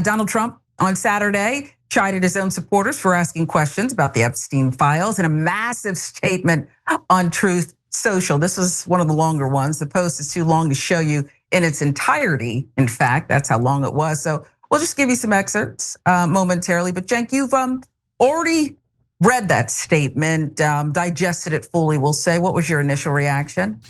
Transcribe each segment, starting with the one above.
Donald Trump on Saturday chided his own supporters for asking questions about the Epstein Files in a massive statement on Truth Social. This is one of the longer ones. The post is too long to show you in its entirety. In fact, that's how long it was. So we'll just give you some excerpts momentarily. But Cenk, you've already read that statement, digested it fully, we'll say. What was your initial reaction?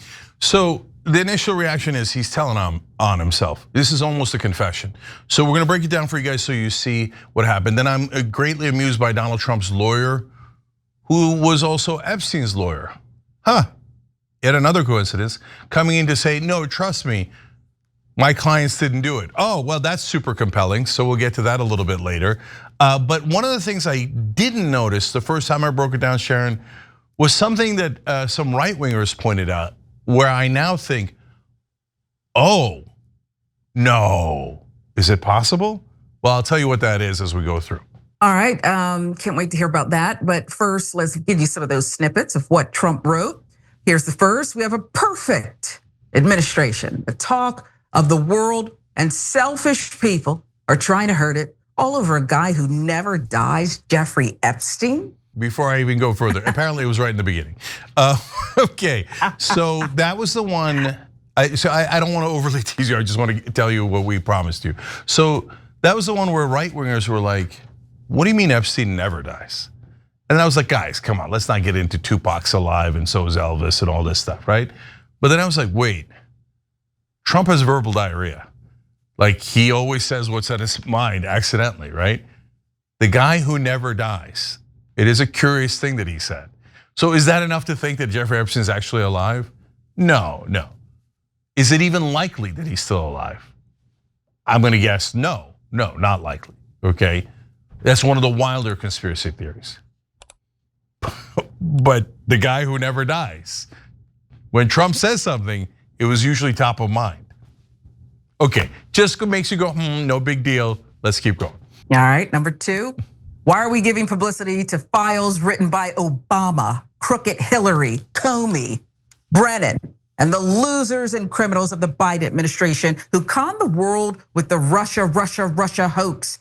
So the initial reaction is he's telling on himself. This is almost a confession. So we're gonna break it down for you guys so you see what happened. Then I'm greatly amused by Donald Trump's lawyer, who was also Epstein's lawyer. Yet another coincidence, coming in to say, no, trust me, my clients didn't do it. Oh, well, that's super compelling. So we'll get to that a little bit later. But one of the things I didn't notice the first time I broke it down, Sharon, was something that some right-wingers pointed out, where I now think, oh, no, is it possible? Well, I'll tell you what that is as we go through. All right, can't wait to hear about that. But first, let's give you some of those snippets of what Trump wrote. Here's the first. We have a perfect administration. The talk of the world and selfish people are trying to hurt it all over a guy who never dies, Jeffrey Epstein. Before I even go further, apparently it was right in the beginning. Okay, so that was the one. So I don't want to overly tease you. I just want to tell you what we promised you. So that was the one where right-wingers were like, what do you mean Epstein never dies? And I was like, guys, come on, let's not get into Tupac's alive and so is Elvis and all this stuff, right? But then I was like, wait, Trump has verbal diarrhea. Like he always says what's on his mind accidentally, right? The guy who never dies. It is a curious thing that he said. So is that enough to think that Jeffrey Epstein is actually alive? No. Is it even likely that he's still alive? I'm gonna guess no, not likely, okay? That's one of the wilder conspiracy theories. But the guy who never dies. When Trump says something, it was usually top of mind. Okay, just makes you go, no big deal, let's keep going. All right, number two. Why are we giving publicity to files written by Obama, crooked Hillary, Comey, Brennan, and the losers and criminals of the Biden administration who conned the world with the Russia hoax?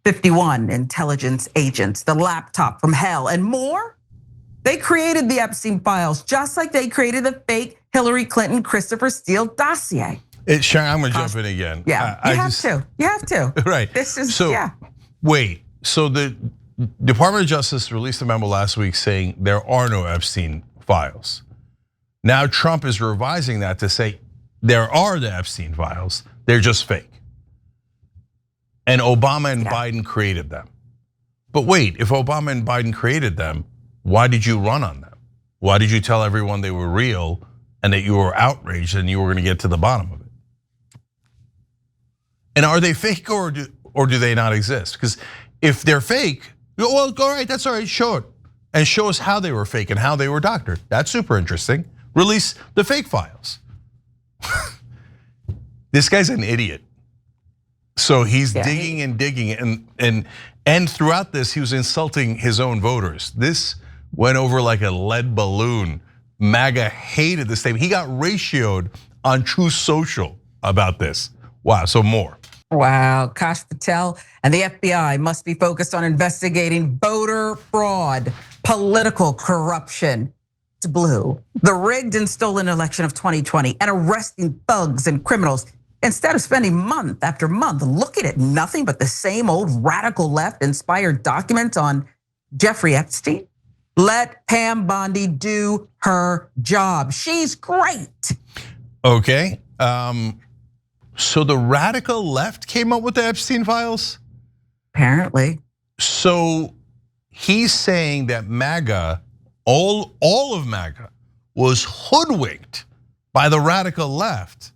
51 intelligence agents, the laptop from hell, and more? They created the Epstein Files, just like they created the fake Hillary Clinton, Christopher Steele dossier. Sharon, I'm gonna jump in again. Yeah, you have to. Right. This is, Wait, so the Department of Justice released a memo last week saying there are no Epstein files. Now Trump is revising that to say there are the Epstein files, they're just fake. And Obama and Biden created them. But wait, if Obama and Biden created them, why did you run on them? Why did you tell everyone they were real and that you were outraged and you were gonna get to the bottom of it? And are they fake or do they not exist? Because if they're fake, well, all right, that's all right, show it. And show us how they were fake and how they were doctored. That's super interesting. Release the fake files. This guy's an idiot. So he's digging and digging and throughout this, he was insulting his own voters. This went over like a lead balloon. MAGA hated this statement. He got ratioed on Truth Social about this. Wow, so more. Wow, Kash Patel and the FBI must be focused on investigating voter fraud, political corruption. It's blue. The rigged and stolen election of 2020 and arresting thugs and criminals instead of spending month after month looking at nothing but the same old radical left inspired documents on Jeffrey Epstein. Let Pam Bondi do her job. She's great. Okay. So the radical left came up with the Epstein files? Apparently. So he's saying that MAGA, all of MAGA, was hoodwinked by the radical left.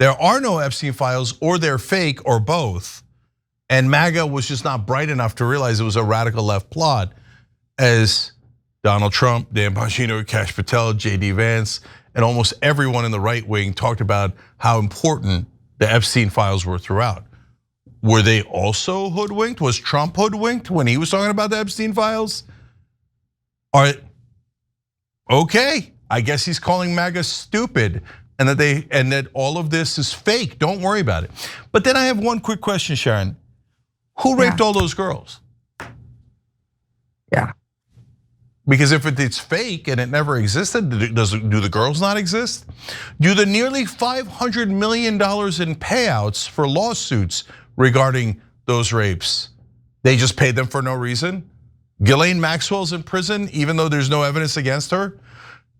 There are no Epstein files, or they're fake, or both. And MAGA was just not bright enough to realize it was a radical left plot, as Donald Trump, Dan Bongino, Kash Patel, JD Vance, and almost everyone in the right wing talked about how important the Epstein files were throughout. Were they also hoodwinked? Was Trump hoodwinked when he was talking about the Epstein files? Okay, I guess he's calling MAGA stupid and that all of this is fake. Don't worry about it. But then I have one quick question, Sharon. Who raped all those girls? Yeah. Because if it's fake and it never existed, do the girls not exist? Do the nearly $500 million in payouts for lawsuits regarding those rapes, they just paid them for no reason? Ghislaine Maxwell's in prison even though there's no evidence against her?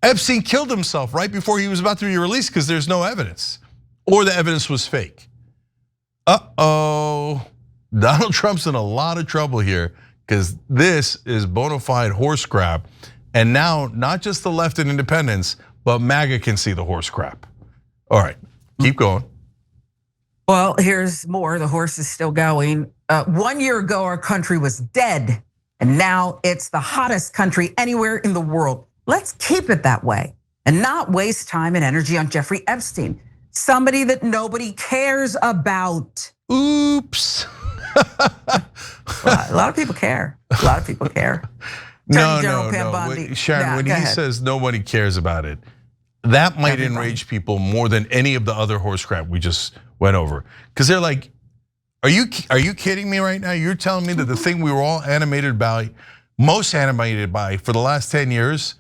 Epstein killed himself right before he was about to be released because there's no evidence, or the evidence was fake. Uh-oh, Donald Trump's in a lot of trouble here because this is bona fide horse crap. And now not just the left and independents, but MAGA can see the horse crap. All right, keep going. Well, here's more. The horse is still going. 1 year ago, our country was dead, and now it's the hottest country anywhere in the world. Let's keep it that way and not waste time and energy on Jeffrey Epstein, somebody that nobody cares about. Oops. A lot of people care. A lot of people care. Attorney General Pam Bondi. Sharon, when he says nobody cares about it, that might enrage people more than any of the other horse crap we just went over. Because they're like, are you kidding me right now? You're telling me that the thing we were all most animated by for the last 10 years,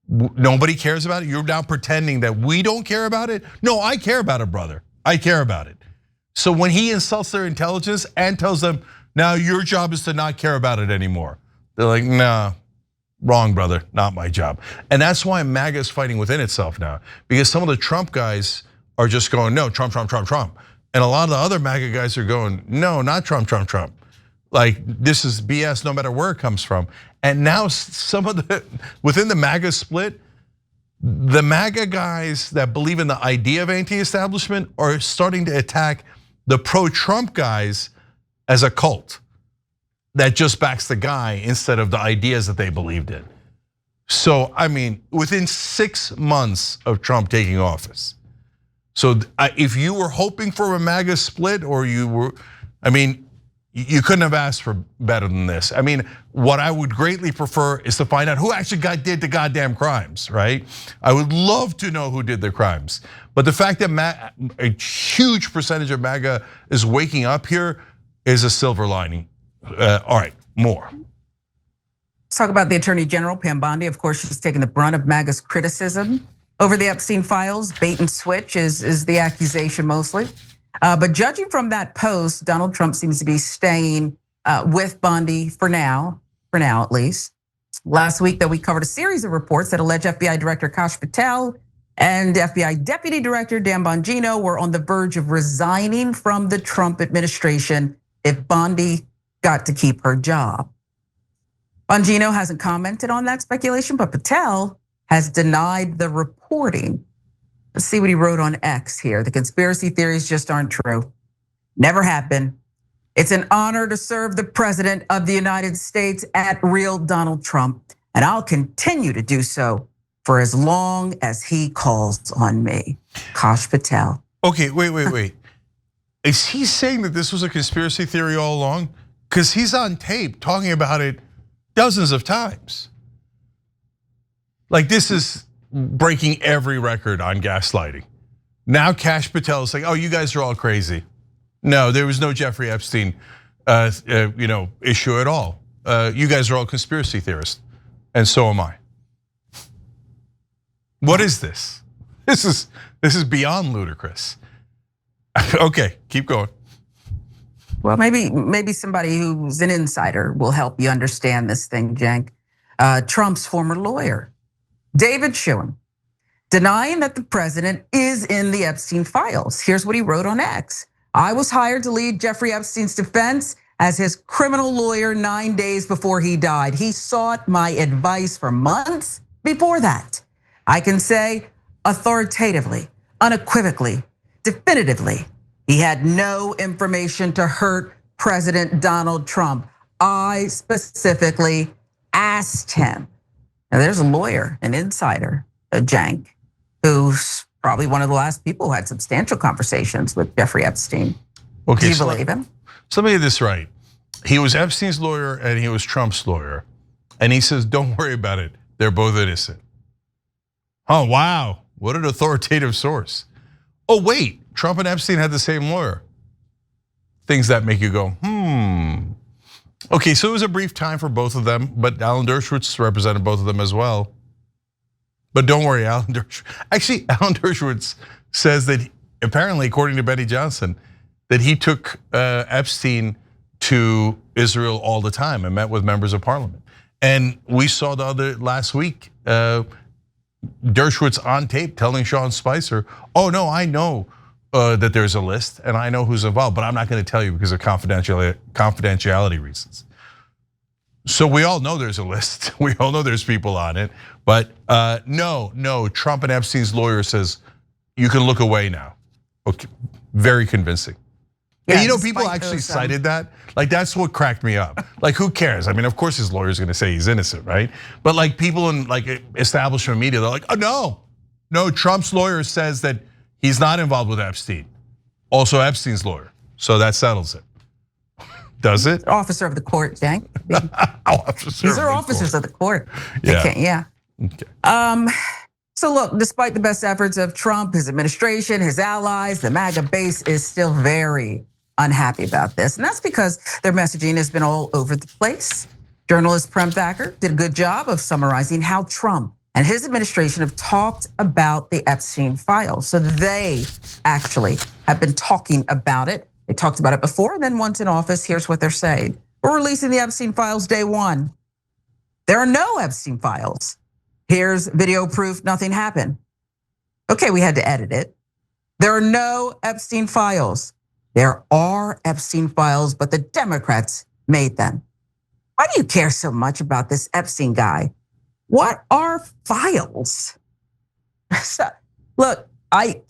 nobody cares about it? You're now pretending that we don't care about it? No, I care about it, brother. I care about it. So when he insults their intelligence and tells them, now your job is to not care about it anymore, they're like, nah, wrong, brother, not my job. And that's why MAGA is fighting within itself now, because some of the Trump guys are just going, no, Trump, Trump, Trump, Trump. And a lot of the other MAGA guys are going, no, not Trump, Trump, Trump. Like, this is BS no matter where it comes from. And now some of within the MAGA split, the MAGA guys that believe in the idea of anti-establishment are starting to attack the pro-Trump guys as a cult that just backs the guy instead of the ideas that they believed in. So, I mean, within 6 months of Trump taking office. So if you were hoping for a MAGA split, or you were, I mean, you couldn't have asked for better than this. I mean, what I would greatly prefer is to find out who actually did the goddamn crimes, right? I would love to know who did the crimes. But the fact that a huge percentage of MAGA is waking up here is a silver lining. All right, more. Let's talk about the Attorney General, Pam Bondi. Of course, she's taking the brunt of MAGA's criticism over the Epstein Files. Bait and switch is the accusation mostly. But judging from that post, Donald Trump seems to be staying with Bondi for now at least. Last week that we covered a series of reports that allege FBI Director Kash Patel and FBI Deputy Director Dan Bongino were on the verge of resigning from the Trump administration if Bondi got to keep her job. Bongino hasn't commented on that speculation, but Patel has denied the reporting. Let's see what he wrote on X here. The conspiracy theories just aren't true. Never have been. It's an honor to serve the president of the United States at real Donald Trump, and I'll continue to do so for as long as he calls on me. Kash Patel. Okay, wait. Is he saying that this was a conspiracy theory all along? Because he's on tape talking about it dozens of times. Like, this is breaking every record on gaslighting. Now Kash Patel is saying, oh, you guys are all crazy. No, there was no Jeffrey Epstein issue at all. You guys are all conspiracy theorists, and so am I. What is this? This is beyond ludicrous. Okay, keep going. Well, maybe somebody who's an insider will help you understand this thing, Cenk. Trump's former lawyer, David Schoen, denying that the president is in the Epstein files. Here's what he wrote on X. I was hired to lead Jeffrey Epstein's defense as his criminal lawyer 9 days before he died. He sought my advice for months before that. I can say authoritatively, unequivocally, definitively, he had no information to hurt President Donald Trump. I specifically asked him. Now there's a lawyer, an insider, Cenk, who's probably one of the last people who had substantial conversations with Jeffrey Epstein. Okay, do you believe him? So let me get this right. He was Epstein's lawyer and he was Trump's lawyer. And he says, don't worry about it. They're both innocent. Oh, wow. What an authoritative source. Oh, wait, Trump and Epstein had the same lawyer. Things that make you go, Okay, so it was a brief time for both of them, but Alan Dershowitz represented both of them as well. But don't worry, Alan Dershowitz says that apparently, according to Betty Johnson, that he took Epstein to Israel all the time and met with members of parliament. And we saw last week, Dershowitz on tape telling Sean Spicer, oh no, I know that there's a list and I know who's involved, but I'm not gonna tell you because of confidentiality reasons. So we all know there's a list. We all know there's people on it, but no, Trump and Epstein's lawyer says, you can look away now. Okay, very convincing. Yeah, and you know, people actually cited that. Like, that's what cracked me up. Like, who cares? I mean, of course his lawyer's gonna say he's innocent, right? But like people in like establishment media, they're like, oh no, Trump's lawyer says that he's not involved with Epstein. Also Epstein's lawyer, so that settles it. Does it? Officer of the court, Jank. These are officers of the court. Yeah. Okay. So look, despite the best efforts of Trump, his administration, his allies, the MAGA base is still very unhappy about this. And that's because their messaging has been all over the place. Journalist Prem Thacker did a good job of summarizing how Trump and his administration have talked about the Epstein Files. So they actually have been talking about it. They talked about it before, and then once in office, here's what they're saying. We're releasing the Epstein Files day one. There are no Epstein Files. Here's video proof nothing happened. Okay, we had to edit it. There are no Epstein Files. There are Epstein Files, but the Democrats made them. Why do you care so much about this Epstein guy? What are files? Look, I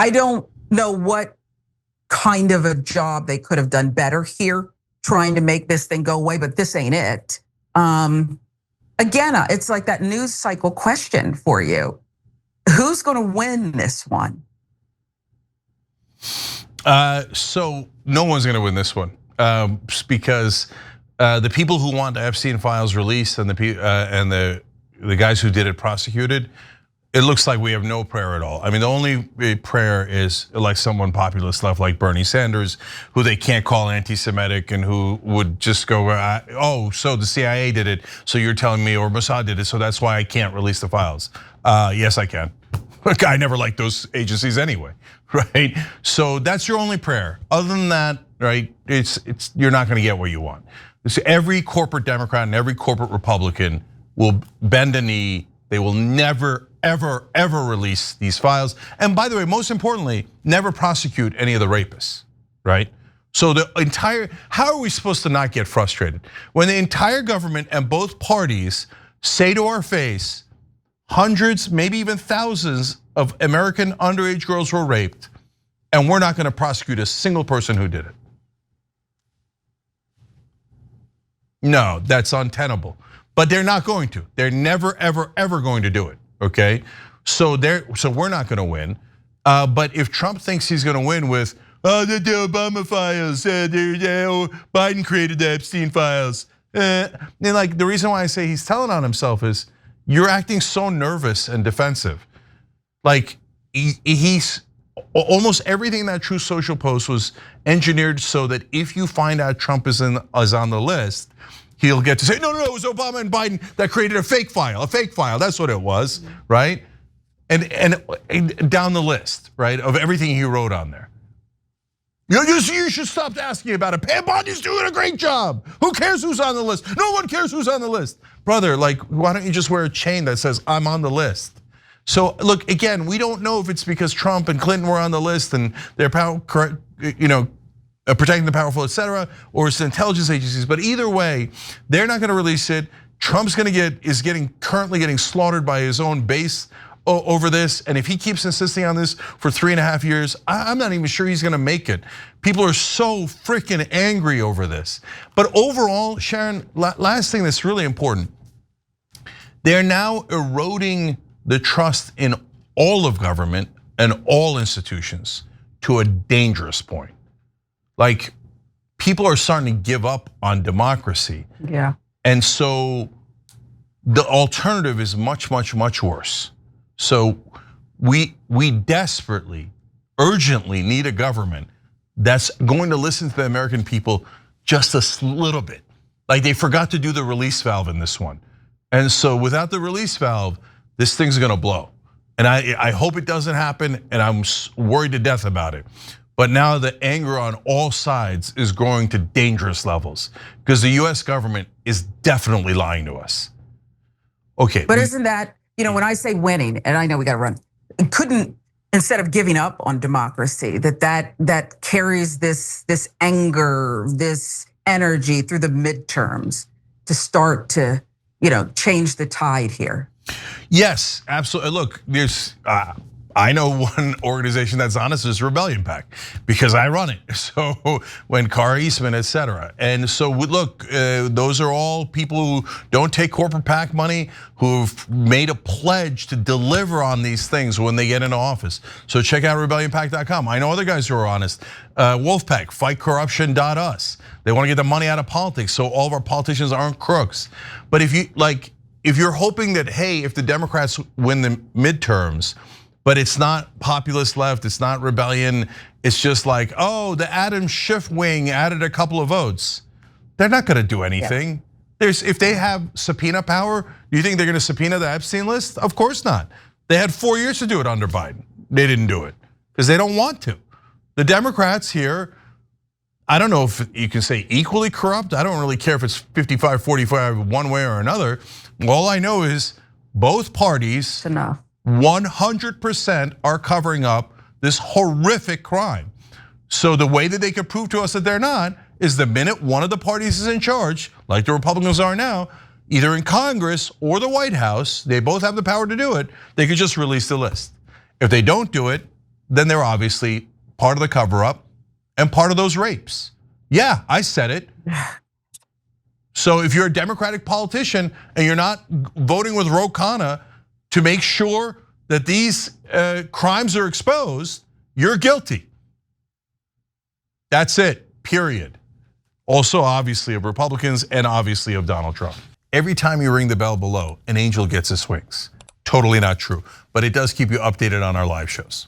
don't know what kind of a job they could have done better here trying to make this thing go away, but this ain't it. Again, it's like that news cycle question for you. Who's gonna win this one? So no one's gonna win this one because the people who want the Epstein Files released and the guys who did it prosecuted, it looks like we have no prayer at all. I mean, the only prayer is like someone populist left like Bernie Sanders, who they can't call anti-Semitic and who would just go, oh, so the CIA did it, so you're telling me, or Mossad did it, so that's why I can't release the files. Yes, I can. I never liked those agencies anyway, right? So that's your only prayer. Other than that, right, you're not gonna get what you want. So every corporate Democrat and every corporate Republican will bend a knee. They will never, ever, ever release these files. And by the way, most importantly, never prosecute any of the rapists, right? So how are we supposed to not get frustrated? When the entire government and both parties say to our face, hundreds, maybe even thousands of American underage girls were raped, and we're not gonna prosecute a single person who did it. No, that's untenable. But they're not going to. They're never, ever, ever going to do it, okay? So we're not gonna win. But if Trump thinks he's gonna win with, the Obama files, Biden created the Epstein files. Then like the reason why I say he's telling on himself is, you're acting so nervous and defensive. Like he's, almost everything in that Truth Social post was engineered so that if you find out Trump is on the list, he'll get to say, no, it was Obama and Biden that created a fake file, that's what it was, right? And down the list, right, of everything he wrote on there. You should stop asking about it. Pam Bondi's doing a great job. Who cares who's on the list? No one cares who's on the list. Brother, like, why don't you just wear a chain that says, I'm on the list? So look, again, we don't know if it's because Trump and Clinton were on the list and they're protecting the powerful, etc., or it's the intelligence agencies. But either way, they're not gonna release it. Trump's currently getting slaughtered by his own base over this. And if he keeps insisting on this for 3.5 years, I'm not even sure he's gonna make it. People are so freaking angry over this. But overall, Sharon, last thing that's really important, they're now eroding the trust in all of government and all institutions to a dangerous point. Like, people are starting to give up on democracy. Yeah. And so the alternative is much, much, much worse. So we desperately, urgently need a government that's going to listen to the American people just a little bit. Like they forgot to do the release valve in this one. And so without the release valve, this thing's gonna blow. And I hope it doesn't happen, and I'm worried to death about it. But now the anger on all sides is growing to dangerous levels because the US government is definitely lying to us. Okay. But isn't that, when I say winning, and I know we gotta run, it couldn't, instead of giving up on democracy, that carries this anger, this energy through the midterms to start to, change the tide here? Yes, absolutely. Look, there's I know one organization that's honest is Rebellion PAC because I run it. So when Cara Eastman, et cetera. And so look, those are all people who don't take corporate PAC money, who've made a pledge to deliver on these things when they get into office. So check out rebellionpac.com. I know other guys who are honest. Wolfpack, fightcorruption.us. They want to get the money out of politics so all of our politicians aren't crooks. But if you're hoping that, hey, if the Democrats win the midterms, but it's not populist left, it's not rebellion, it's just like, oh, the Adam Schiff wing added a couple of votes. They're not gonna do anything. Yeah. If they have subpoena power, do you think they're gonna subpoena the Epstein list? Of course not. They had 4 years to do it under Biden. They didn't do it because they don't want to. The Democrats here, I don't know if you can say equally corrupt. I don't really care if it's 55-45 one way or another. All I know is both parties, it's enough. 100% are covering up this horrific crime. So the way that they could prove to us that they're not is the minute one of the parties is in charge, like the Republicans are now, either in Congress or the White House, they both have the power to do it, they could just release the list. If they don't do it, then they're obviously part of the cover up and part of those rapes. Yeah, I said it. So if you're a Democratic politician and you're not voting with Ro Khanna to make sure that these crimes are exposed, you're guilty. That's it, period. Also, obviously, of Republicans and obviously of Donald Trump. Every time you ring the bell below, an angel gets his wings. Totally not true, but it does keep you updated on our live shows.